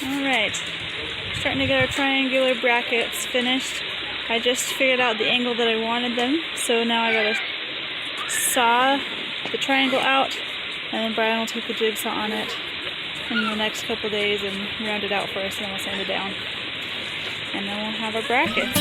Alright, starting to get our triangular brackets finished. I just figured out the angle that I wanted them, so now I gotta saw the triangle out, and then Brian will take the jigsaw on it in the next couple days and round it out for us, and then we'll sand it down. And then we'll have our brackets.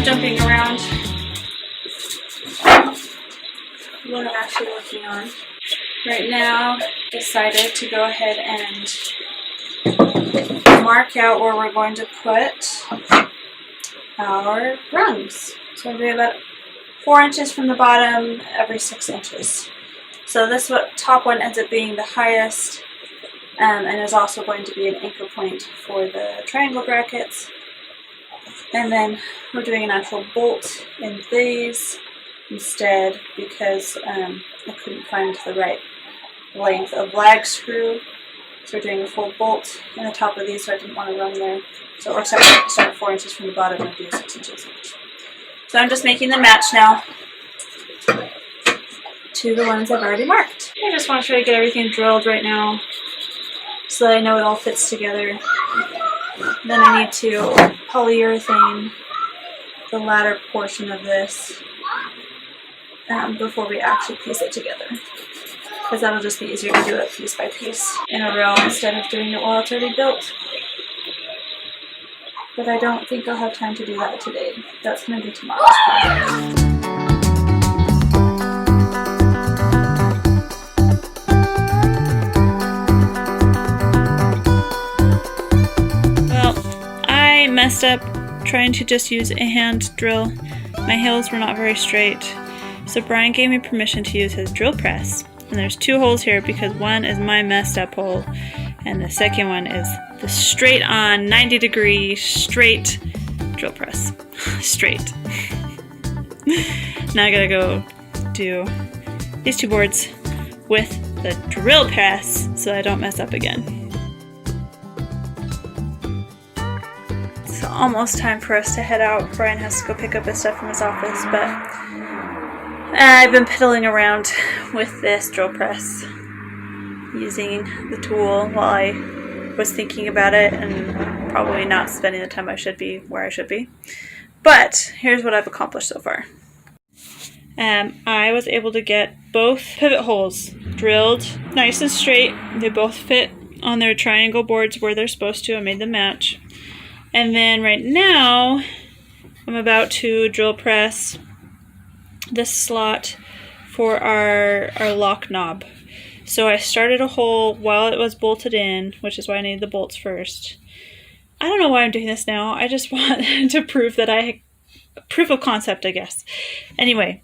Jumping around what I'm actually working on. Right now, decided to go ahead and mark out where we're going to put our rungs. So I'm doing about 4 inches from the bottom every 6 inches. So this top one ends up being the highest and is also going to be an anchor point for the triangle brackets. And then we're doing an actual bolt in these instead because I couldn't find the right length of lag screw. So we're doing a full bolt in the top of these, so I didn't want to run there. So we're start 4 inches from the bottom and do 6 inches each. So I'm just making the match now to the ones I've already marked. I just want to try to get everything drilled right now so that I know it all fits together. Then I need to polyurethane the latter portion of this before we actually piece it together, because that'll just be easier to do it piece by piece in a row instead of doing it while it's already built. But I don't think I'll have time to do that today. That's going to be tomorrow's project. Messed up trying to just use a hand drill. My hills were not very straight, so Brian gave me permission to use his drill press. And there's 2 holes here because one is my messed up hole and the second one is the straight on 90-degree straight drill press. Straight. Now I gotta go do these 2 boards with the drill press so I don't mess up again. Almost time for us to head out. Brian has to go pick up his stuff from his office, but I've been piddling around with this drill press, using the tool while I was thinking about it and probably not spending the time I should be where I should be. But here's what I've accomplished so far. I was able to get both pivot holes drilled nice and straight. They both fit on their triangle boards where they're supposed to. I made them match. And then right now, I'm about to drill press this slot for our lock knob. So I started a hole while it was bolted in, which is why I needed the bolts first. I don't know why I'm doing this now. I just want to prove that proof of concept, I guess. Anyway,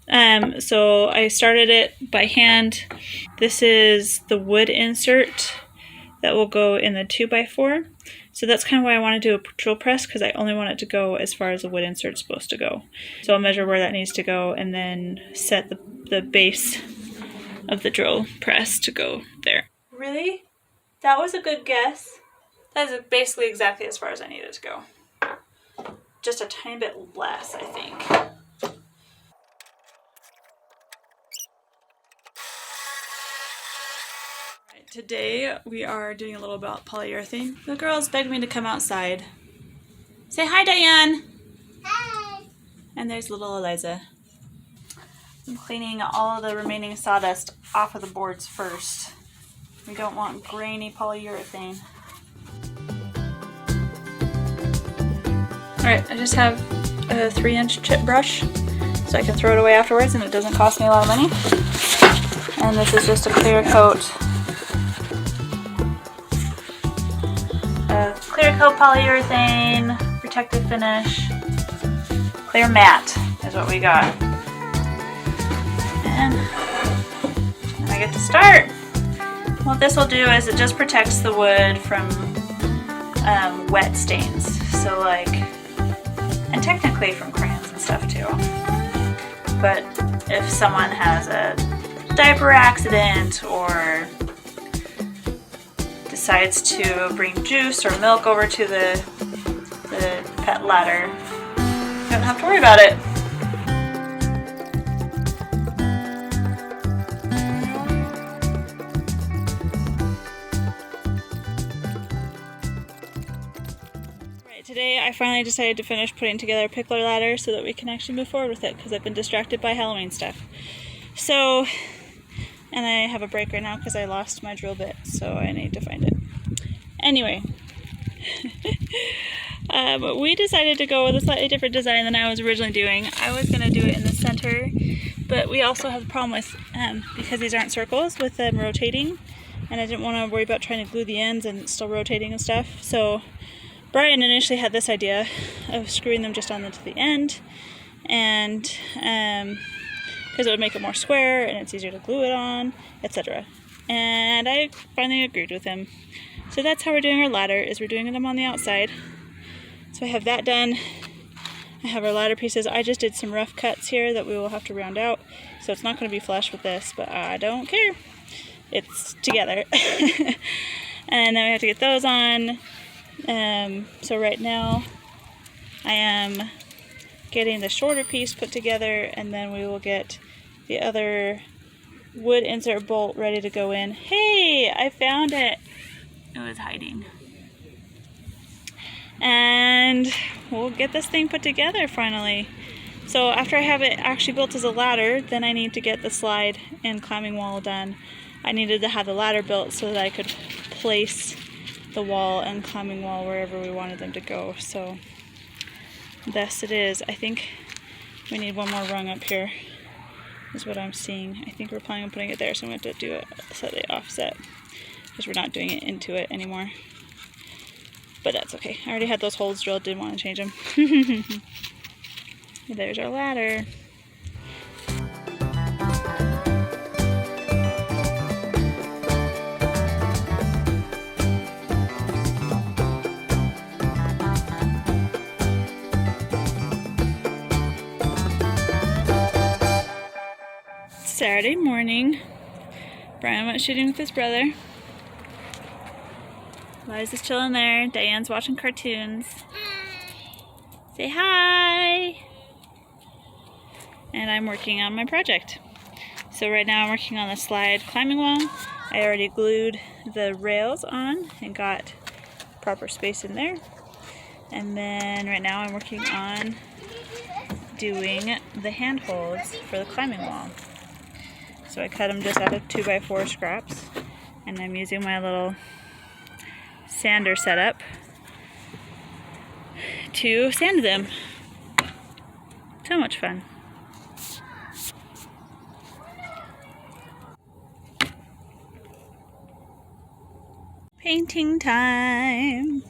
so I started it by hand. This is the wood insert that will go in the 2x4. So that's kind of why I want to do a drill press, because I only want it to go as far as the wood insert's supposed to go. So I'll measure where that needs to go and then set the base of the drill press to go there. Really? That was a good guess. That is basically exactly as far as I needed to go. Just a tiny bit less, I think. Today we are doing a little about polyurethane. The girls begged me to come outside. Say hi, Diane! Hi! And there's little Eliza. I'm cleaning all of the remaining sawdust off of the boards first. We don't want grainy polyurethane. Alright, I just have a 3-inch chip brush so I can throw it away afterwards and it doesn't cost me a lot of money. And this is just a clear coat. Clear coat polyurethane, protective finish, clear matte is what we got. get to start. What this will do is it just protects the wood from wet stains. So like, and technically from crayons and stuff too. But if someone has a diaper accident or decides to bring juice or milk over to the pet ladder, you don't have to worry about it. Today I finally decided to finish putting together a Pikler ladder so that we can actually move forward with it because I've been distracted by Halloween stuff. So, and I have a break right now because I lost my drill bit, so I need to find it. Anyway, we decided to go with a slightly different design than I was originally doing. I was going to do it in the center, but we also have a problem with, because these aren't circles, with them rotating, and I didn't want to worry about trying to glue the ends and still rotating and stuff, so Brian initially had this idea of screwing them just on to the end, and because it would make it more square and it's easier to glue it on, etc. And I finally agreed with him. So that's how we're doing our ladder, is we're doing them on the outside. So I have that done. I have our ladder pieces. I just did some rough cuts here that we will have to round out, so it's not going to be flush with this, but I don't care. It's together. And then we have to get those on. So right now I am getting the shorter piece put together, and then we will get the other wood insert bolt ready to go in. Hey, I found it. It was hiding. And we'll get this thing put together finally. So after I have it actually built as a ladder, then I need to get the slide and climbing wall done. I needed to have the ladder built so that I could place the wall and climbing wall wherever we wanted them to go. So thus it is. I think we need one more rung up here is what I'm seeing. I think we're planning on putting it there, so I'm going to have to do it so they offset because we're not doing it into it anymore. But that's okay. I already had those holes drilled, didn't want to change them. There's our ladder. Saturday morning, Brian went shooting with his brother. Liza's chilling there. Diane's watching cartoons. Say hi! And I'm working on my project. So right now I'm working on the slide climbing wall. I already glued the rails on and got proper space in there. And then right now I'm working on doing the handholds for the climbing wall. So I cut them just out of 2x4 scraps, and I'm using my little sander setup to sand them. So much fun. Painting time.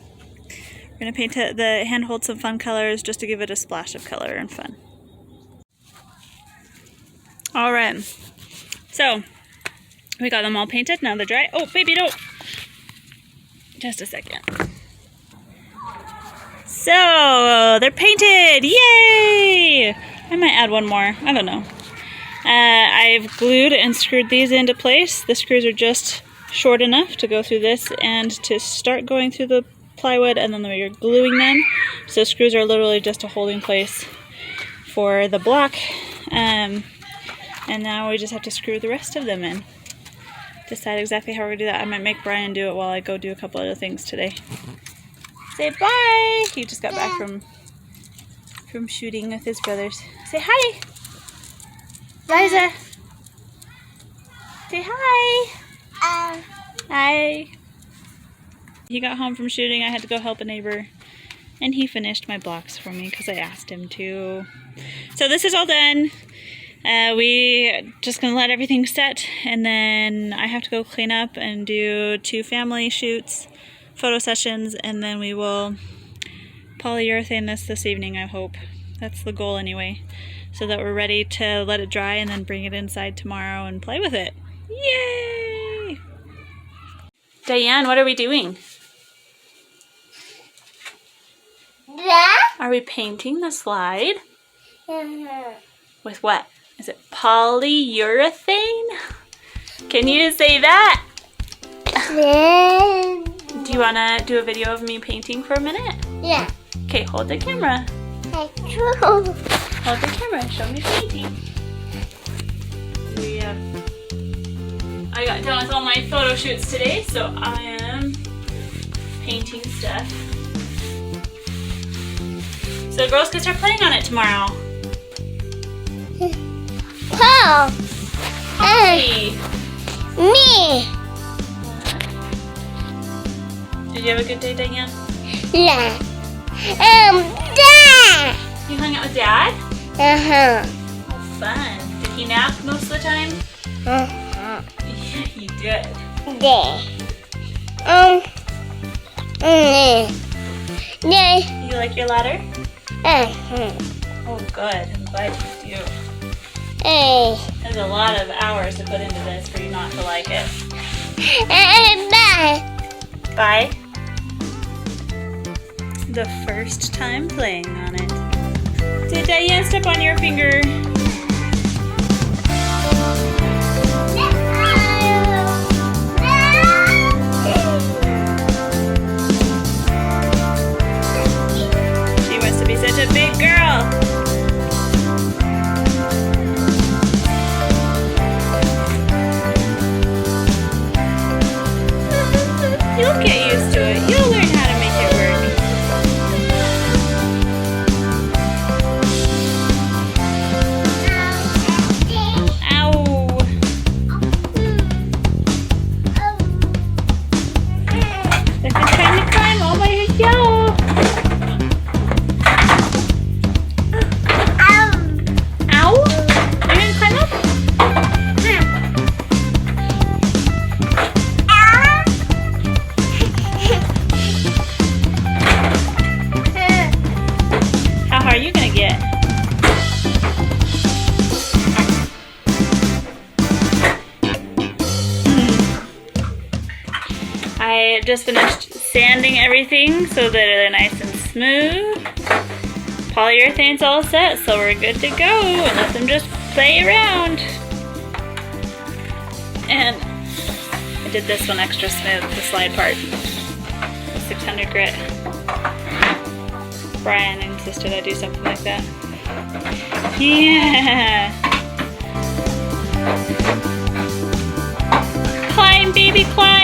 We're going to paint the handhold some fun colors just to give it a splash of color and fun. Alright. So, we got them all painted, now they're dry. Oh, baby, don't! Just a second. So, they're painted! Yay! I might add one more, I don't know. I've glued and screwed these into place. The screws are just short enough to go through this and to start going through the plywood, and then we're gluing them. So screws are literally just a holding place for the block. And now we just have to screw the rest of them in. Decide exactly how we're going to do that. I might make Brian do it while I go do a couple other things today. Say bye! He just got back from shooting with his brothers. Say hi! Liza! Say hi! Hi! He got home from shooting. I had to go help a neighbor. And he finished my blocks for me because I asked him to. So this is all done. We just gonna let everything set, and then I have to go clean up and do 2 family shoots, photo sessions, and then we will polyurethane this evening, I hope. That's the goal anyway, so that we're ready to let it dry and then bring it inside tomorrow and play with it. Yay! Diane, what are we doing? Are we painting the slide? With what? Is it polyurethane? Can you say that? Do you want to do a video of me painting for a minute? Yeah. Okay, hold the camera. Hold the camera and show me painting. I got done with all my photo shoots today, so I am painting stuff. So girls can start playing on it tomorrow. Paul. Hey. Me. Did you have a good day, Diane? Yeah. Dad. You hung out with Dad? Uh-huh. Oh, fun. Did he nap most of the time? Uh-huh. Yeah, he did. There. There. You like your ladder? Uh-huh. Oh, good. I'm glad you do. Hey. There's a lot of hours to put into this for you not to like it. Bye. Bye. The first time playing on it. Did Diane step on your finger? She wants to be such a big girl. You'll get used to it. You'll learn how to make it work. Ow! They're just trying to climb all by yourself. Ow! Are you gonna climb up? How hard are you gonna get? I just finished sanding everything so that they're nice and smooth. Polyurethane's all set, so we're good to go. And let them just play around. And I did this one extra smooth, the slide part. 600 grit. Brian insisted I do something like that. Yeah! Climb, baby, climb!